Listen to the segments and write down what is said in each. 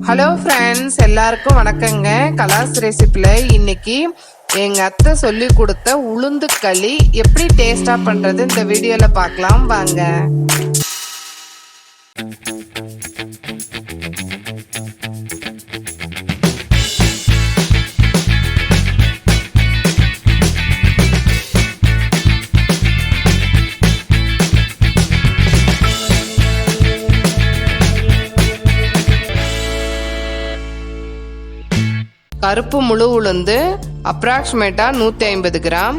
Hello friends, எல்லாருக்கும் வணக்கங்க. கலாஸ் ரெசிபியில் இன்னைக்கு எங்கள் அத்தை சொல்லி கொடுத்த உளுந்து களி எப்படி டேஸ்டாக பண்ணுறது இந்த வீடியோவில் பார்க்கலாம் வாங்க. கருப்பு முழு உளுந்து அப்ராக்சிமேட்டா 150 கிராம்,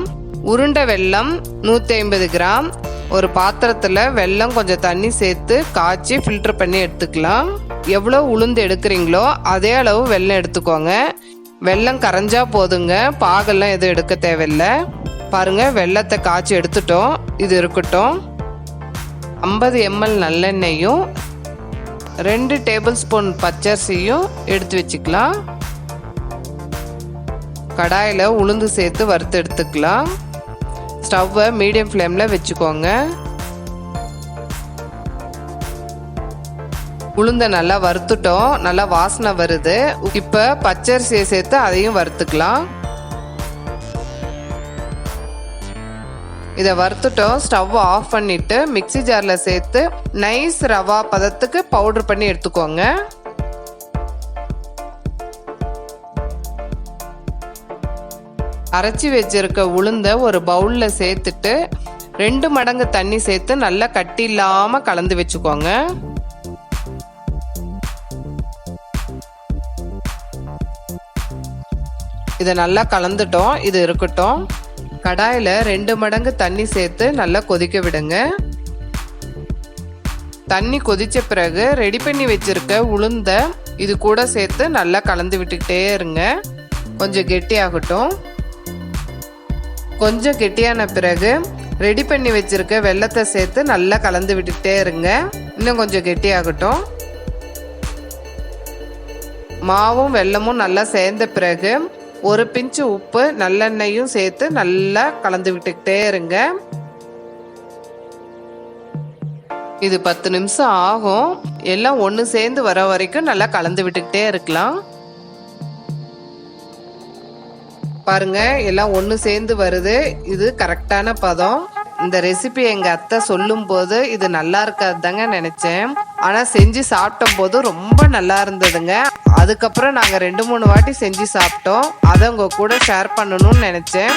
உருண்டை வெல்லம் 150 கிராம். ஒரு பாத்திரத்தில் வெல்லம் கொஞ்சம் தண்ணி சேர்த்து காய்ச்சி ஃபில்டர் பண்ணி எடுத்துக்கலாம். எவ்வளோ உளுந்து எடுக்கிறீங்களோ அதே அளவு வெல்லம் எடுத்துக்கோங்க. வெல்லம் கரைஞ்சா போதுங்க, பாகெல்லாம் எதுவும் எடுக்க தேவையில்லை. பாருங்க, வெல்லத்தை காய்ச்சி எடுத்துட்டோம். இது இருக்கட்டும். 50 ml நல்லெண்ணெயும் 2 டேபிள் ஸ்பூன் பச்சரிசியும் எடுத்து வச்சுக்கலாம். கடாயில் உளுந்து சேர்த்து வறுத்து எடுத்துக்கலாம். ஸ்டவ்வை மீடியம் ஃப்ளேமில் வச்சுக்கோங்க. உளுந்தை நல்லா வறுத்துட்டோம், நல்லா வாசனை வருது. இப்போ பச்சரிசியை சேர்த்து அதையும் வறுத்துக்கலாம். இதை வறுத்துட்டோம். ஸ்டவ் ஆஃப் பண்ணிட்டு மிக்சி ஜாரில் சேர்த்து நைஸ் ரவா பதத்துக்கு பவுடர் பண்ணி எடுத்துக்கோங்க. அரைச்சி வச்சிருக்க உளுந்த ஒரு பவுலில் சேர்த்துட்டு 2 மடங்கு தண்ணி சேர்த்து நல்லா கட்டி இல்லாமல் கலந்து வச்சுக்கோங்க. இதை நல்லா கலந்துட்டோம். இது இருக்கட்டும். கடாயில் 2 மடங்கு தண்ணி சேர்த்து நல்லா கொதிக்க விடுங்க. தண்ணி கொதிச்ச பிறகு ரெடி பண்ணி வச்சிருக்க உளுந்த இது கூட சேர்த்து நல்லா கலந்து விட்டுக்கிட்டே இருங்க. கொஞ்சம் கெட்டியாகட்டும். கொஞ்சம் கெட்டியான பிறகு ரெடி பண்ணி வச்சிருக்க வெல்லத்தை சேர்த்து நல்லா கலந்து விட்டுக்கிட்டே இருங்க. இன்னும் கொஞ்சம் கெட்டியாகட்டும். மாவும் வெல்லமும் நல்லா சேர்ந்த பிறகு ஒரு பிஞ்சு உப்பு நல்லெண்ணெயும் சேர்த்து நல்லா கலந்து விட்டுக்கிட்டே இருங்க. இது 10 நிமிஷம் ஆகும். எல்லாம் ஒன்று சேர்ந்து வர வரைக்கும் நல்லா கலந்து விட்டுக்கிட்டே இருக்கலாம். பாருங்க, எல்லாம் ஒன்று சேர்ந்து வருது. இது கரெக்டான பதம். இந்த ரெசிபி எங்கள் அத்தை சொல்லும் போது இது நல்லா இருக்காது தாங்க நினச்சேன். ஆனால் செஞ்சு சாப்பிட்ட போது ரொம்ப நல்லா இருந்ததுங்க. அதுக்கப்புறம் நாங்கள் 2-3 வாட்டி செஞ்சு சாப்பிட்டோம். அதை உங்கள் கூட ஷேர் பண்ணணும்னு நினச்சேன்.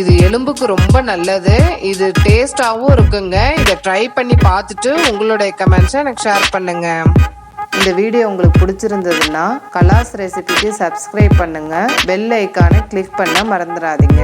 இது எலும்புக்கு ரொம்ப நல்லது. இது டேஸ்டாகவும் இருக்குங்க. இதை ட்ரை பண்ணி பார்த்துட்டு உங்களுடைய கமெண்ட்ஸை எனக்கு ஷேர் பண்ணுங்க. இந்த வீடியோ உங்களுக்கு பிடிச்சிருந்ததுன்னா கலாஸ் ரெசிபிக்கு சப்ஸ்கிரைப் பண்ணுங்கள். பெல் ஐக்கானை கிளிக் பண்ண மறந்துடாதீங்க.